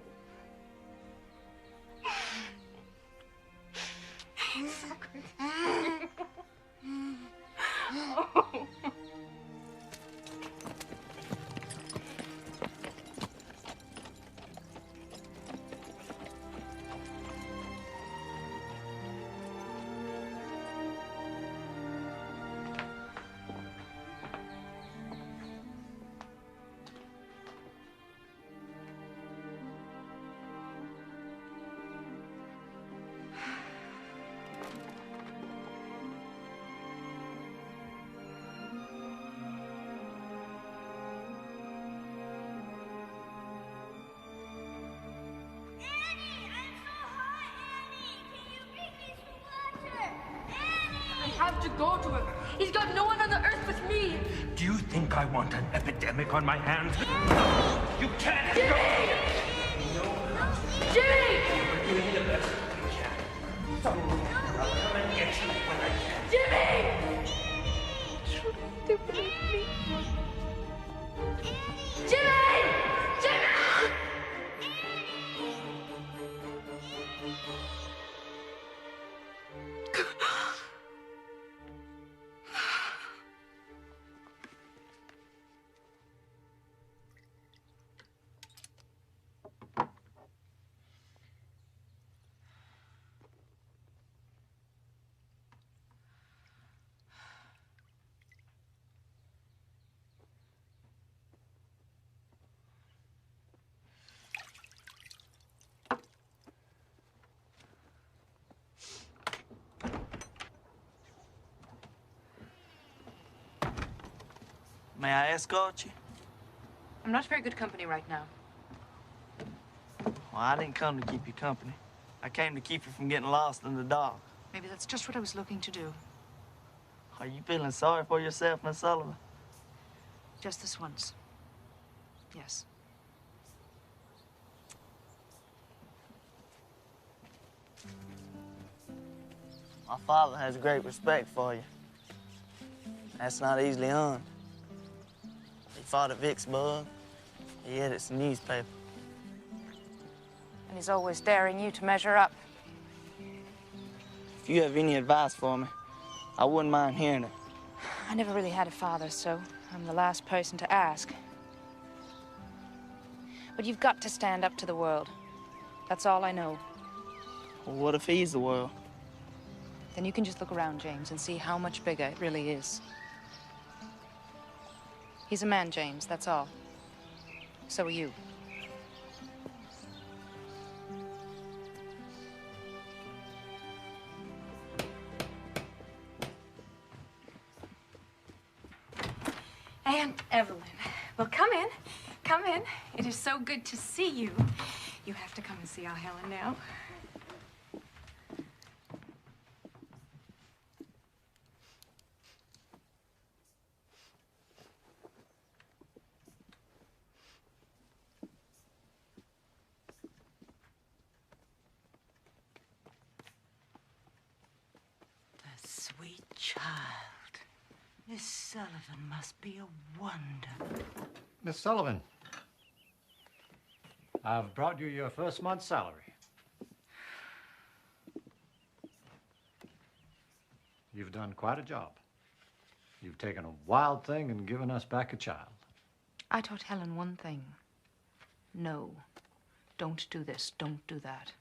I have to go to him. He's got no one on the earth but me. Do you think I want an epidemic on my hands? You can't go! Jimmy! You're doing the best you can. So, I'll come and get you when I can. Jimmy! Jimmy! Jimmy! May I escort you? I'm not very good company right now. Well, I didn't come to keep you company. I came to keep you from getting lost in the dark. Maybe that's just what I was looking to do. Are you feeling sorry for yourself, Miss Sullivan? Just this once. Yes. My father has great respect for you. That's not easily earned. He fought at Vicksburg. He edits the newspaper. And he's always daring you to measure up. If you have any advice for me, I wouldn't mind hearing it. I never really had a father, so I'm the last person to ask. But you've got to stand up to the world. That's all I know. Well, what if he's the world? Then you can just look around, James, and see how much bigger it really is. He's a man, James, that's all. So are you. Aunt Evelyn. Well, come in. Come in. It is so good to see you. You have to come and see our Helen now. The sweet child. Miss Sullivan must be a wonder. Miss Sullivan, I've brought you your first month's salary. You've done quite a job. You've taken a wild thing and given us back a child. I taught Helen one thing. No. Don't do this. Don't do that.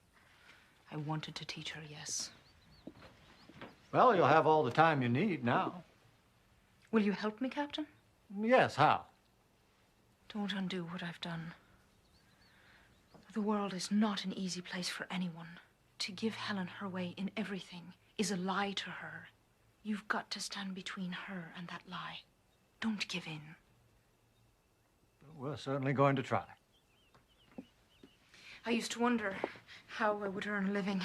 I wanted to teach her, yes. Well, you'll have all the time you need now. Will you help me, Captain? Yes, how? Don't undo what I've done. The world is not an easy place for anyone. To give Helen her way in everything is a lie to her. You've got to stand between her and that lie. Don't give in. We're certainly going to try. I used to wonder how I would earn a living.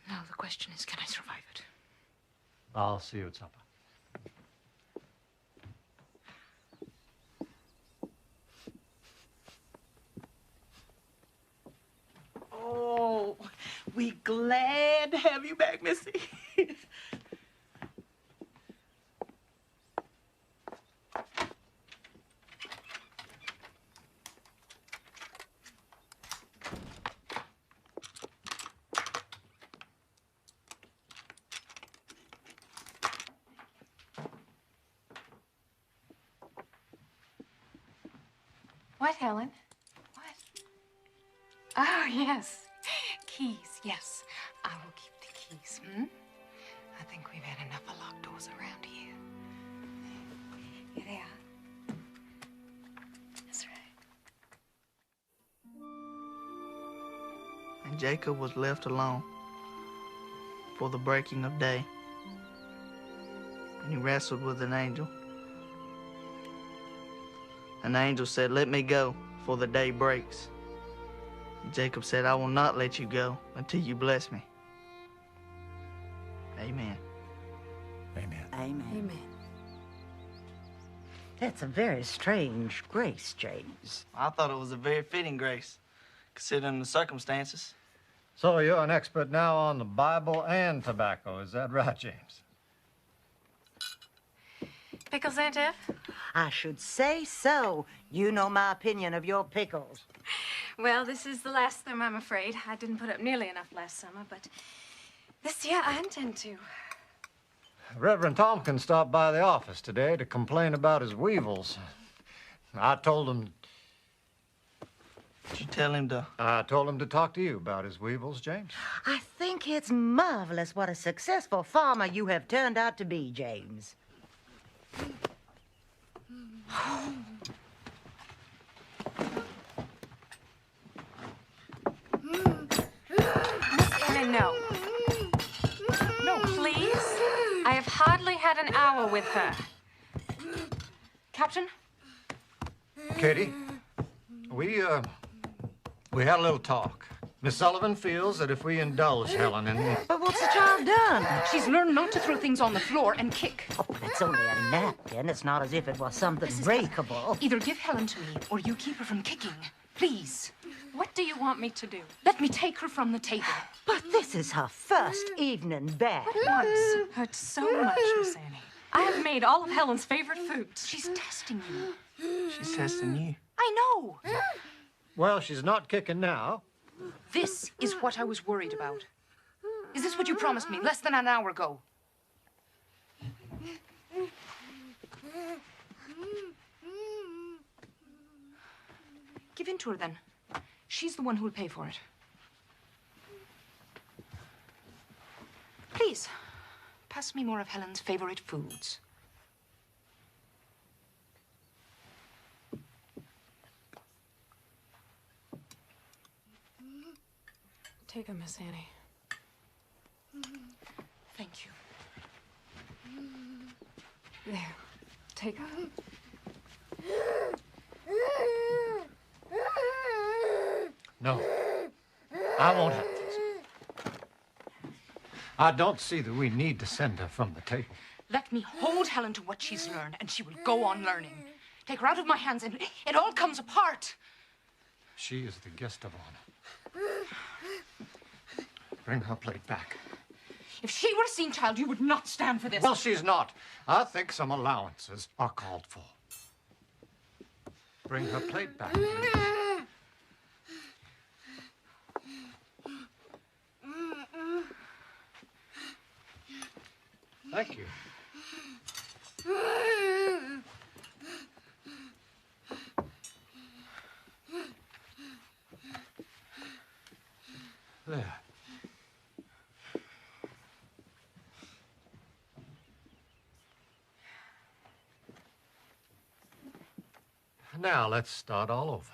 Now the question is, can I survive it? I'll see you at supper. Oh, we glad to have you back, Missy. What, Helen? What? Oh, yes. Keys, yes. I will keep the keys, hmm? I think we've had enough of locked doors around here. Here they are. That's right. And Jacob was left alone for the breaking of day. And he wrestled with an angel. An angel said, "Let me go, for the day breaks." And Jacob said, "I will not let you go until you bless me." Amen. Amen. Amen. Amen. That's a very strange grace, James. I thought it was a very fitting grace, considering the circumstances. So you're an expert now on the Bible and tobacco, is that right, James? Pickles, Aunt Ev? I should say so. You know my opinion of your pickles. Well, this is the last of them, I'm afraid. I didn't put up nearly enough last summer, but this year I intend to. Reverend Tompkins stopped by the office today to complain about his weevils. I told him... Did you tell him to... I told him to talk to you about his weevils, James. I think it's marvelous what a successful farmer you have turned out to be, James. Miss Ellen, no. No, please. I have hardly had an hour with her. Captain? Katie, we had a little talk. Miss Sullivan feels that if we indulge Helen in... But what's the child done? She's learned not to throw things on the floor and kick. Oh, but it's only a napkin. It's not as if it was something breakable. Either give Helen to me or you keep her from kicking. Please. What do you want me to do? Let me take her from the table. But this is her first evening back. Once hurt so much, Miss Annie. I have made all of Helen's favorite foods. She's testing you. She's testing you. I know. Well, she's not kicking now. This is what I was worried about. Is this what you promised me less than an hour ago? Give in to her, then. She's the one who will pay for it. Please, pass me more of Helen's favorite foods. Take her, Miss Annie. Thank you. There. Take her. No. I won't have this. I don't see that we need to send her from the table. Let me hold Helen to what she's learned, and she will go on learning. Take her out of my hands, and it all comes apart. She is the guest of honor. Bring her plate back. If she were a seen child, you would not stand for this. Well, she's not. I think some allowances are called for. Bring her plate back. Thank you. There. Now let's start all over.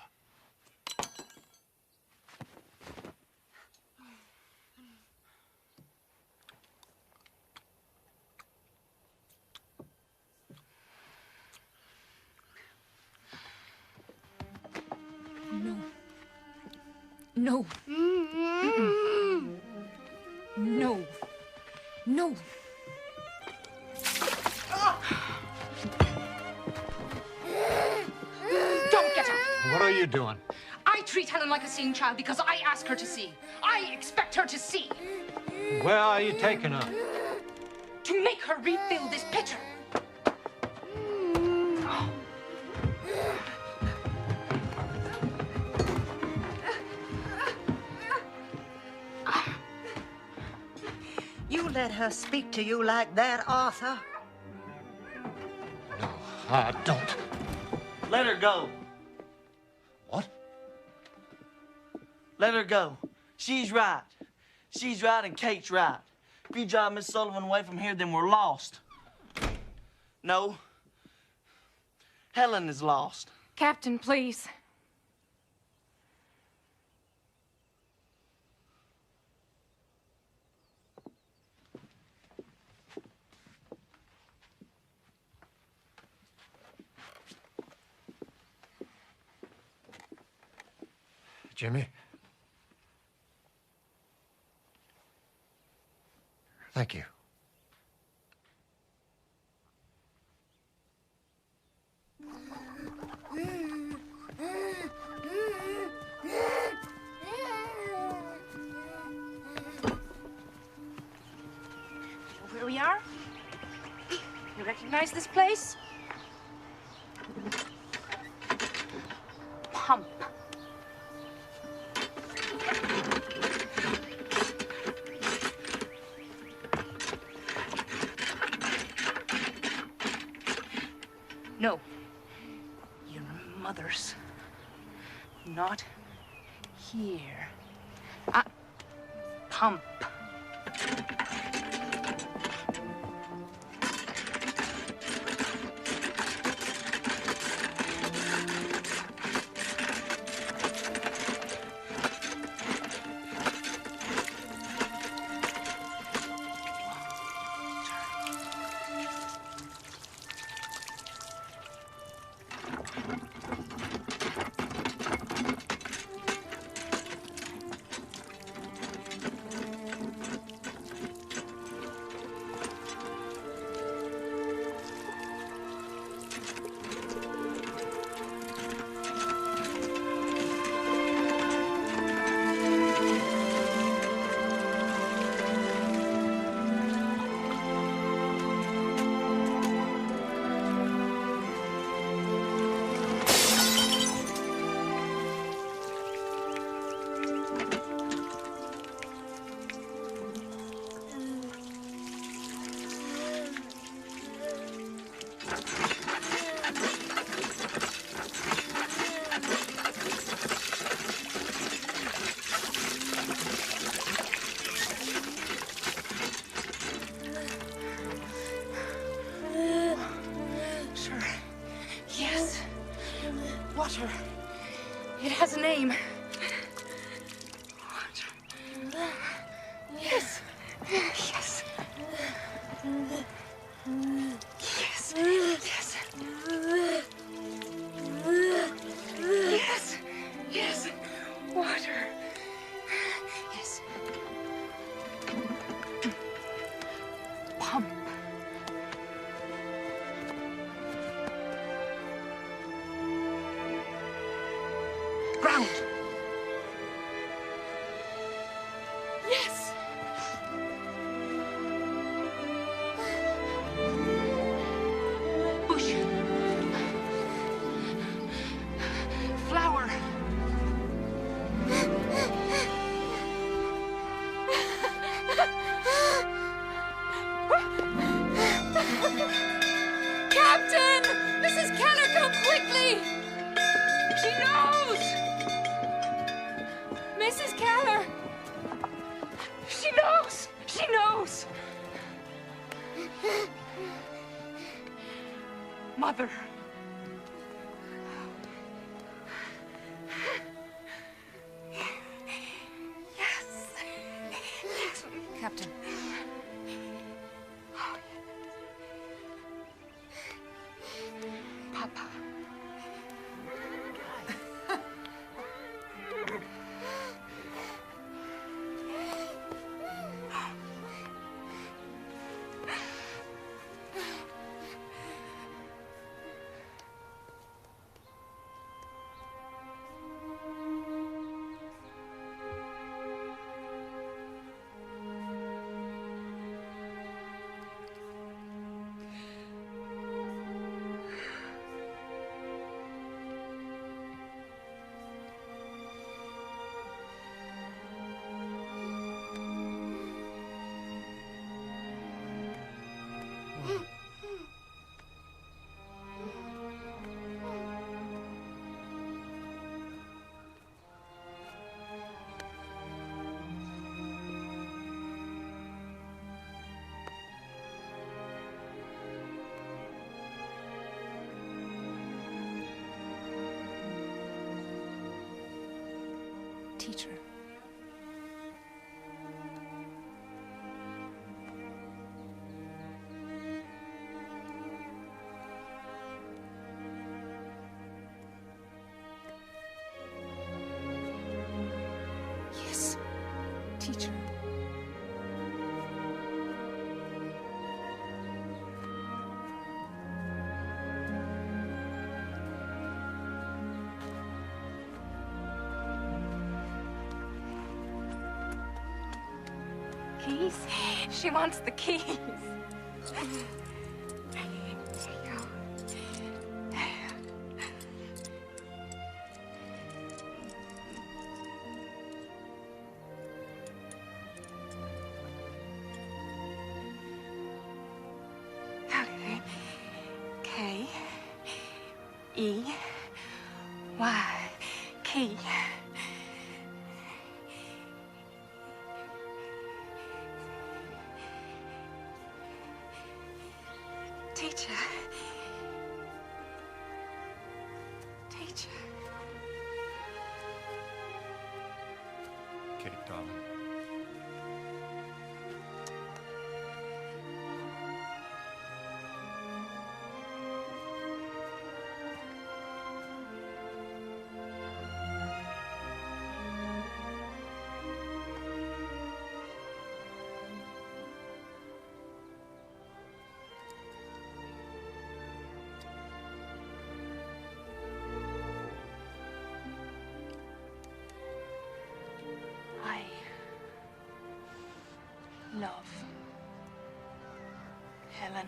No. No. No. Don't get her. What are you doing? I treat Helen like a seeing child because I ask her to see. I expect her to see. Where are you taking her? To make her refill this pitcher. You let her speak to you like that, Arthur? No, I don't. Let her go. What? Let her go. She's right. She's right and Kate's right. If you drive Miss Sullivan away from here, then we're lost. No. Helen is lost. Captain, please. Jimmy. Thank you. Where we are? You recognize this place? Pump. No. Your mother's. Not here. Pump. Sure. Yes. Water. It has a name. Water. Yes. Yes. Yes. Yes. Yes. Yes. Water. Yes. Pump. Ground. Yes. Bush. Flower. Captain! Mrs. Keller, come quickly! She knows! Mrs. Keller! She knows! She knows! Mother. Yes. Yes. Captain. Papa. Teacher. Yes, teacher. Keys? She wants the keys. There you go. K E Y key. Teacher. Teacher. Kate, darling. I love Helen.